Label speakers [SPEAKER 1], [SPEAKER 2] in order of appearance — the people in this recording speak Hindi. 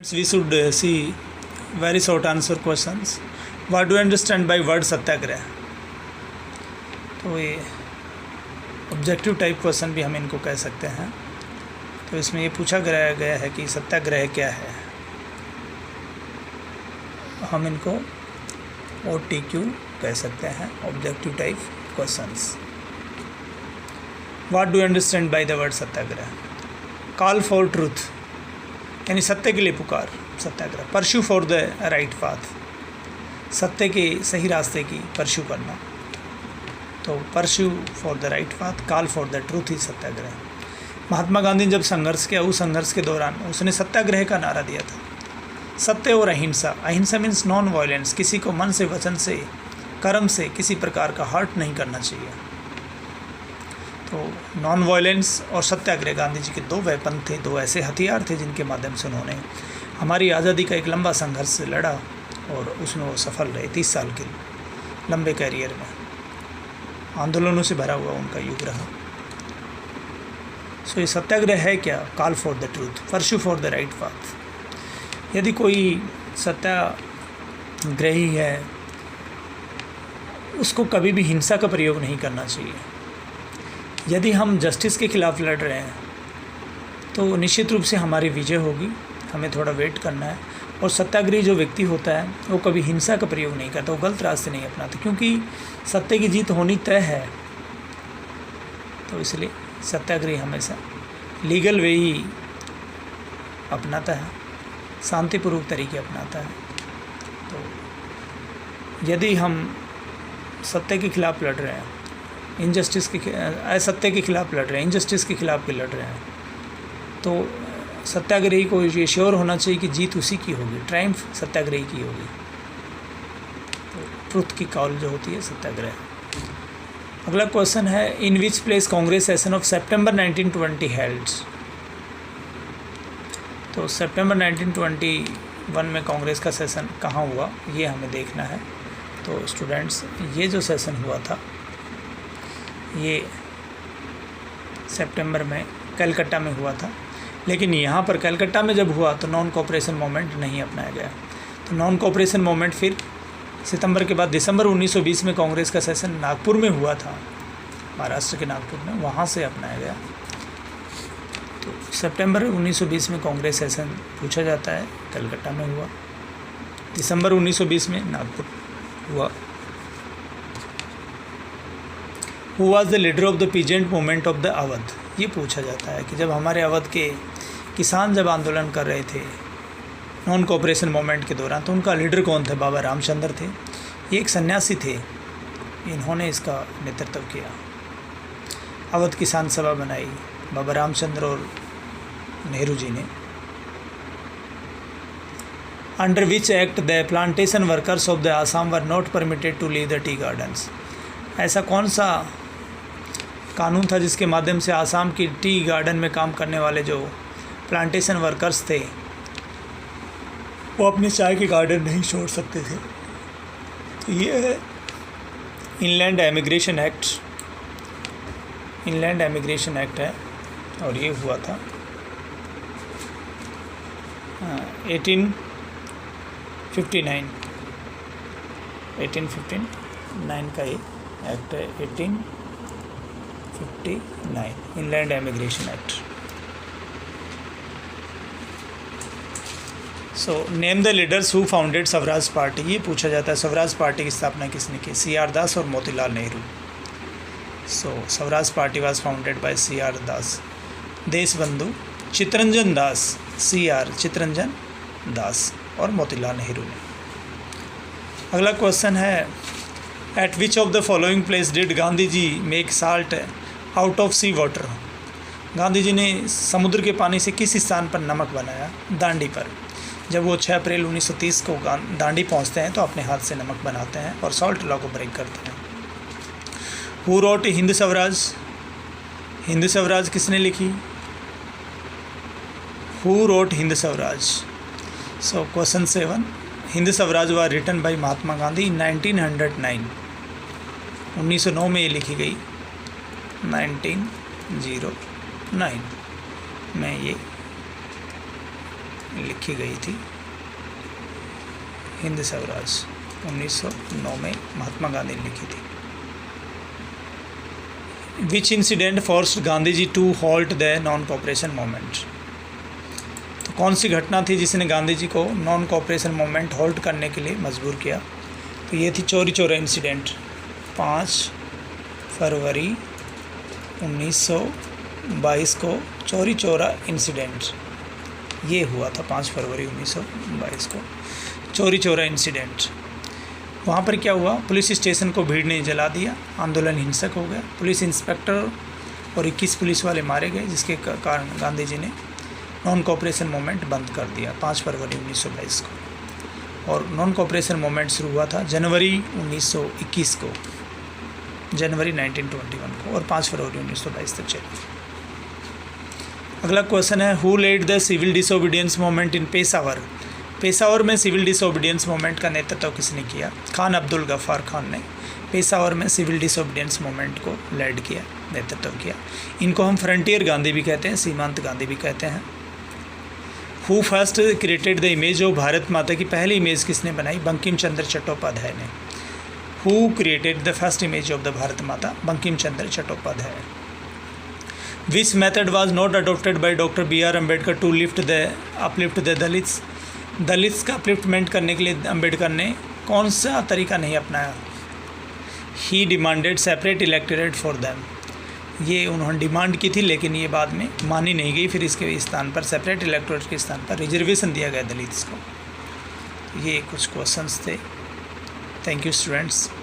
[SPEAKER 1] We should see very short answer questions. What do you understand by word सत्याग्रह? तो ये ऑब्जेक्टिव टाइप क्वेश्चन भी हम इनको कह सकते हैं। तो इसमें ये पूछा गया है कि सत्याग्रह क्या है। हम इनको OTQ कह सकते हैं, objective type questions. What do you understand by the word satyagraha? Call for truth यानी सत्य के लिए पुकार, satyagraha. Pursue for the right path, सत्य के सही रास्ते की परस्यू करना। तो pursue for the right path, call for the truth ही सत्याग्रह। महात्मा गांधी ने जब संघर्ष किया, उस संघर्ष के दौरान उसने सत्याग्रह का नारा दिया था। सत्य और अहिंसा, अहिंसा मीन्स नॉन वायलेंस, किसी को मन से, वचन से, कर्म से किसी प्रकार का हर्ट नहीं करना चाहिए। तो नॉन वायलेंस और सत्याग्रह गांधी जी के दो वेपन थे, दो ऐसे हथियार थे जिनके माध्यम से उन्होंने हमारी आज़ादी का एक लंबा संघर्ष से लड़ा और उसमें वो सफल रहे। 30 साल के लंबे कैरियर में आंदोलनों से भरा हुआ उनका युग रहा। सो ये सत्याग्रह है क्या? Call for the truth, pursue for the right path. यदि कोई सत्याग्रही है, उसको कभी भी हिंसा का प्रयोग नहीं करना चाहिए। यदि हम जस्टिस के खिलाफ लड़ रहे हैं तो निश्चित रूप से हमारी विजय होगी, हमें थोड़ा वेट करना है। और सत्याग्रही जो व्यक्ति होता है वो कभी हिंसा का प्रयोग नहीं करता, वो गलत रास्ते नहीं अपनाता, क्योंकि सत्य की जीत होनी तय है। तो इसलिए सत्याग्रही हमेशा लीगल वे ही अपनाता है, शांतिपूर्वक तरीके अपनाता है। तो यदि हम सत्य के खिलाफ लड़ रहे हैं, इनजस्टिस के, असत्य के खिलाफ लड़ रहे हैं, इनजस्टिस के खिलाफ भी लड़ रहे हैं, तो सत्याग्रही को ये श्योर होना चाहिए कि जीत उसी की होगी, ट्रायम्फ सत्याग्रही की होगी। तो ट्रुथ की कॉल जो होती है सत्याग्रह। अगला क्वेश्चन है, in which place Congress session of September 1920 held? तो सितंबर 1921 में कांग्रेस का सेशन कहाँ हुआ, ये हमें देखना है। तो स्टूडेंट्स, ये जो सेशन हुआ था ये सितंबर में कलकत्ता में हुआ था। लेकिन यहाँ पर कलकत्ता में जब हुआ तो नॉन कोऑपरेशन मूवमेंट नहीं अपनाया गया। तो नॉन कोऑपरेशन मूवमेंट फिर सितंबर के बाद दिसंबर 1920 में कांग्रेस का सेशन नागपुर में हुआ था, महाराष्ट्र के नागपुर में, वहाँ से अपनाया गया। तो सितंबर 1920 में कांग्रेस सेशन पूछा जाता है, कलकत्ता में हुआ। दिसंबर 1920 में नागपुर हुआ। Who was the leader of the peasant movement of the Awadh? ये पूछा जाता है कि जब हमारे अवध के किसान जब आंदोलन कर रहे थे नॉन कोऑपरेशन मूवमेंट के दौरान, तो उनका लीडर कौन थे? बाबा रामचंद्र थे। ये एक सन्यासी थे, इन्होंने इसका नेतृत्व किया। अवध किसान सभा बनाई बाबा रामचंद्र और नेहरू जी ने। Under which act the plantation workers of the Assam were not permitted to leave the tea gardens? ऐसा कौन सा कानून था जिसके माध्यम से आसाम की टी गार्डन में काम करने वाले जो प्लांटेशन वर्कर्स थे वो अपने चाय के गार्डन नहीं छोड़ सकते थे? तो ये है inland emigration act. Inland emigration act है और ये हुआ था 1859 का ये एक्ट है, 1859 inland emigration act. So name the leaders who founded Swaraj party? ये पूछा जाता है, स्वराज पार्टी की स्थापना किसने की? CR दास और Motilal Nehru. So Swaraj party was founded by CR Das. Deshbandhu Chittaranjan Das, CR Chittaranjan Das और मोतीलाल नेहरू ने। अगला क्वेश्चन है, at which of the following place did Gandhi ji make salt out of sea water? Gandhi ji ने समुद्र के पानी से किस स्थान पर नमक बनाया? दांडी पर। जब वो 6 अप्रैल 1930 को दांडी पहुंचते हैं तो अपने हाथ से नमक बनाते हैं और सॉल्ट लॉ को ब्रेक करते हैं। Who wrote Hind Swaraj? हिंद स्वराज किसने लिखी? Who wrote Hind Swaraj? So question 7, Hind Swaraj was written by Mahatma Gandhi in 1909। 1909 में ये लिखी गई, 1909 में ये लिखी गई थी? हिंद स्वराज 1909 में महात्मा गांधी ने लिखी थी। Which incident forced Gandhi ji to halt the non cooperation movement? तो कौन सी घटना थी जिसने गांधी जी को नॉन कोऑपरेशन मूवमेंट होल्ड करने के लिए मजबूर किया? तो ये थी चौरी चौरा इंसिडेंट। 5 फरवरी 1922 को चौरी चौरा इंसिडेंट ये हुआ था। 5 फरवरी 1922 को चौरी चौरा इंसिडेंट। वहाँ पर क्या हुआ? पुलिस स्टेशन को भीड़ ने जला दिया, आंदोलन हिंसक हो गया, पुलिस इंस्पेक्टर और 21 पुलिस वाले मारे गए, जिसके कारण गांधी जी ने नॉन कोऑपरेशन मूवमेंट बंद कर दिया 5 फरवरी 1922 को। और नॉन कोऑपरेशन मूवमेंट शुरू हुआ था जनवरी 1921 को, जनवरी 1921 को, और 5 फरवरी 1922 तक चली। अगला क्वेश्चन है, who led the civil disobedience movement in Peshawar? Peshawar में सिविल डिसोबीडियंस मूवमेंट का नेतृत्व किसने किया? खान अब्दुल गफ्फार खान ने पेशावर में सिविल डिसोबीडियंस मूवमेंट को लीड किया, नेतृत्व किया। इनको हम फ्रंटियर गांधी भी कहते हैं, सीमांत गांधी भी कहते हैं। Who first created the image of Bharat माता? की पहली इमेज किसने बनाई? बंकिम चंद्र चट्टोपाध्याय ने। Who created the first image of the Bharat Mata? Bankim Chandra Chattopadhyay. Which method was not adopted by doctor B.R. Ambedkar to uplift the Dalits? Dalits का अपलिफ्टमेंट करने के लिए अम्बेडकर ने कौन सा तरीका नहीं अपनाया? He demanded separate electorate for them. ये उन्होंने डिमांड की थी, लेकिन ये बाद में मानी नहीं गई। फिर इसके स्थान पर, सेपरेट इलेक्टोरेट के स्थान पर रिजर्वेशन दिया गया दलित्स को। ये कुछ क्वेश्चंस थे। Thank you students.